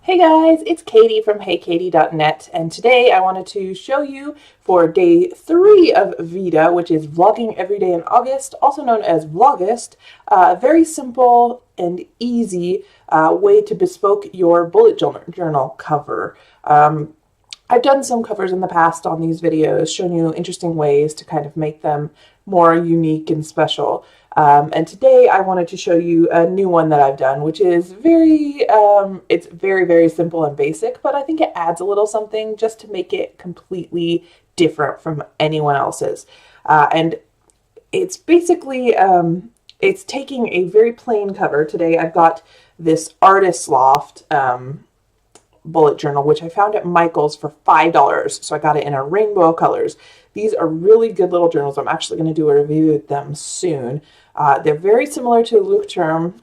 Hey guys, it's Katie from heykatie.net, and today I wanted to show you for day 3 of VEDA, which is Vlogging Every Day in August, also known as Vlogust, a very simple and easy way to bespoke your bullet journal cover. I've done some covers in the past on these videos, showing you interesting ways to kind of make them more unique and special. And today I wanted to show you a new one that I've done, which is it's very, very simple and basic, but I think it adds a little something just to make it completely different from anyone else's. And it's basically, it's taking a very plain cover. Today I've got this Artist Loft bullet journal, which I found at Michael's for $5. So I got it in a rainbow of colors. These are really good little journals. I'm actually going to do a review of them soon. They're very similar to Luketerm.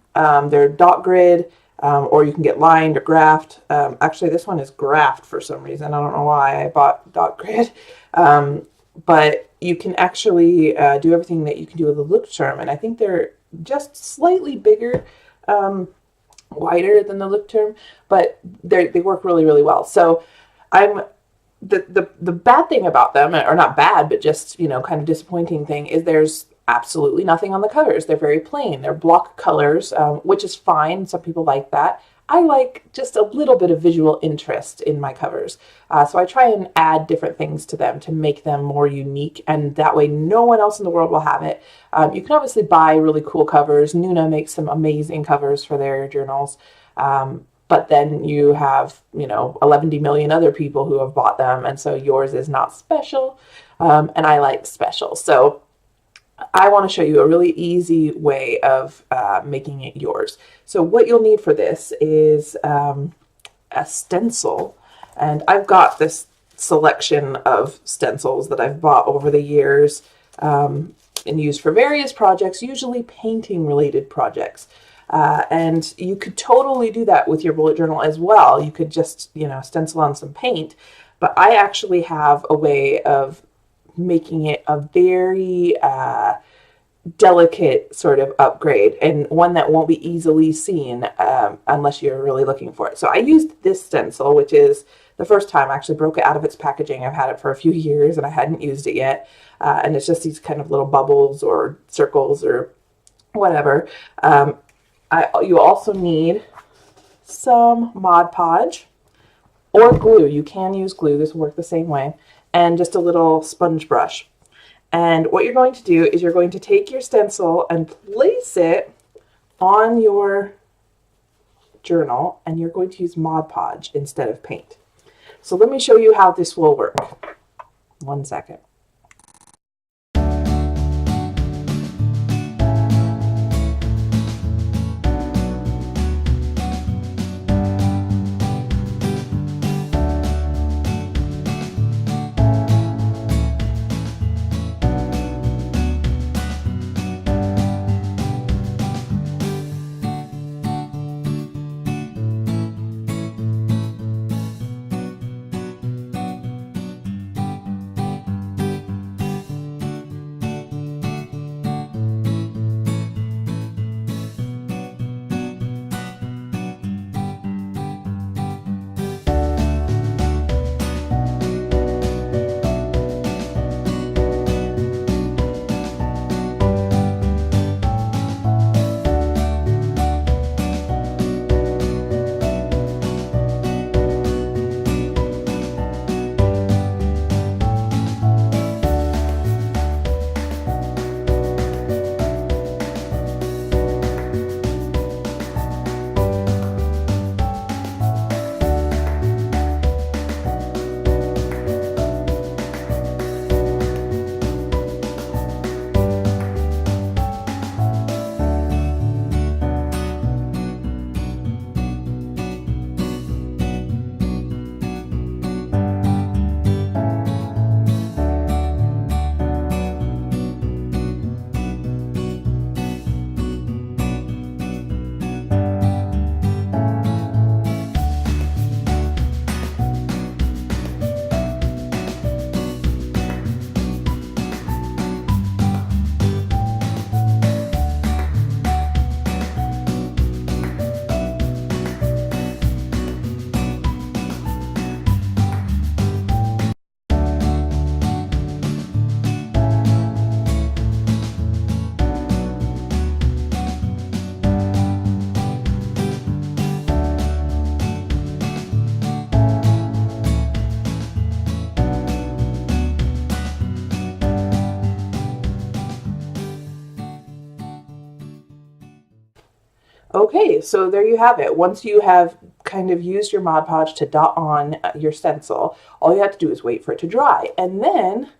They're dot grid, or you can get lined or graphed. Actually, this one is graphed for some reason. I don't know why I bought dot grid. But you can actually do everything that you can do with a Luketerm, and I think they're just slightly bigger, wider than the Luketerm, but they work really, really well. So the bad thing about them, or not bad, but just, kind of disappointing thing, is there's absolutely nothing on the covers. They're very plain. They're block colors, which is fine. Some people like that. I like just a little bit of visual interest in my covers. So I try and add different things to them to make them more unique, and that way no one else in the world will have it. You can obviously buy really cool covers. Nuna makes some amazing covers for their journals. But then you have, 11 million other people who have bought them, and so yours is not special, and I like special. So I want to show you a really easy way of making it yours. So what you'll need for this is a stencil, and I've got this selection of stencils that I've bought over the years and used for various projects, usually painting related projects. And you could totally do that with your bullet journal as well. You could just, stencil on some paint, but I actually have a way of making it a very delicate sort of upgrade, and one that won't be easily seen unless you're really looking for it. So I used this stencil, which is the first time I actually broke it out of its packaging. I've had it for a few years and I hadn't used it yet. And it's just these kind of little bubbles or circles or whatever. You also need some Mod Podge or glue. You can use glue. This will work the same way. And just a little sponge brush. And what you're going to do is you're going to take your stencil and place it on your journal, and you're going to use Mod Podge instead of paint. So let me show you how this will work. 1 second. Okay, so there you have it. Once you have kind of used your Mod Podge to dot on your stencil, all you have to do is wait for it to dry. And then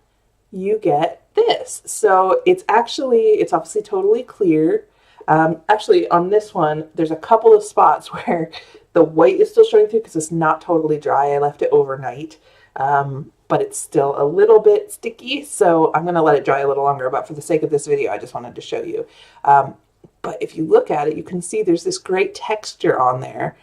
you get this. So it's obviously totally clear. Actually, on this one, there's a couple of spots where the white is still showing through because it's not totally dry. I left it overnight, but it's still a little bit sticky. So I'm going to let it dry a little longer. But for the sake of this video, I just wanted to show you. But if you look at it, you can see there's this great texture on there.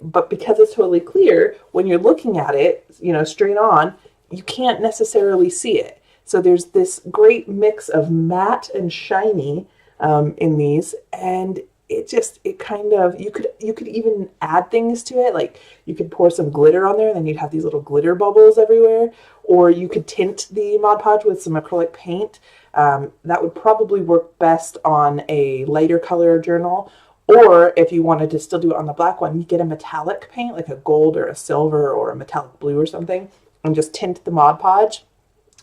But because it's totally clear, when you're looking at it, straight on, you can't necessarily see it. So there's this great mix of matte and shiny in these, and it kind of, you could even add things to it. Like you could pour some glitter on there, and then you'd have these little glitter bubbles everywhere. Or you could tint the Mod Podge with some acrylic paint. That would probably work best on a lighter color journal. Or if you wanted to still do it on the black one, you get a metallic paint, like a gold or a silver or a metallic blue or something, and just tint the Mod Podge.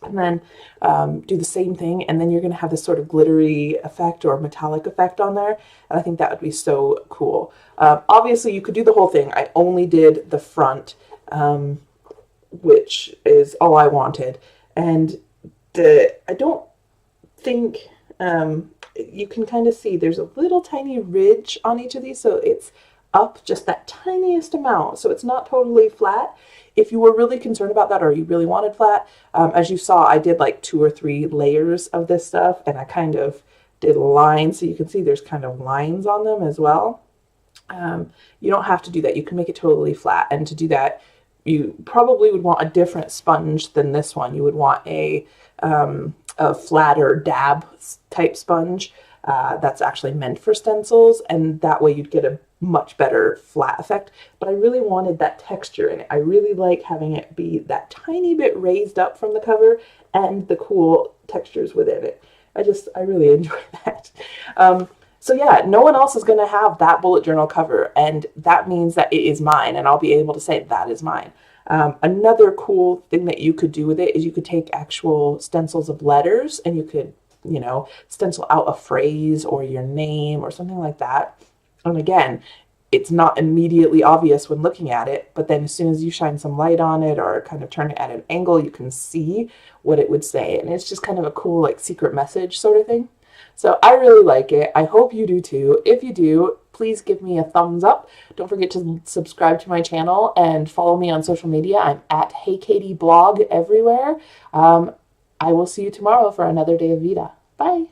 And then do the same thing, and then you're going to have this sort of glittery effect or metallic effect on there, and I think that would be so cool. Obviously, you could do the whole thing. I only did the front, which is all I wanted, and I don't think you can kind of see there's a little tiny ridge on each of these, so it's up just that tiniest amount, so it's not totally flat. If you were really concerned about that, or you really wanted flat, as you saw, I did like 2 or 3 layers of this stuff, and I kind of did lines, so you can see there's kind of lines on them as well. You don't have to do that. You can make it totally flat, and to do that, you probably would want a different sponge than this one. You would want a flatter dab type sponge that's actually meant for stencils, and that way you'd get a much better flat effect. But I really wanted that texture in it. I really like having it be that tiny bit raised up from the cover and the cool textures within it. I really enjoy that. So yeah, no one else is going to have that bullet journal cover, and that means that it is mine, and I'll be able to say that is mine. Another cool thing that you could do with it is you could take actual stencils of letters, and you could, stencil out a phrase or your name or something like that. And again, it's not immediately obvious when looking at it, but then as soon as you shine some light on it or kind of turn it at an angle, you can see what it would say. And it's just kind of a cool, like, secret message sort of thing. So I really like it. I hope you do too. If you do, please give me a thumbs up. Don't forget to subscribe to my channel and follow me on social media. I'm at HeyKatieBlog everywhere. I will see you tomorrow for another day of VEDA. Bye.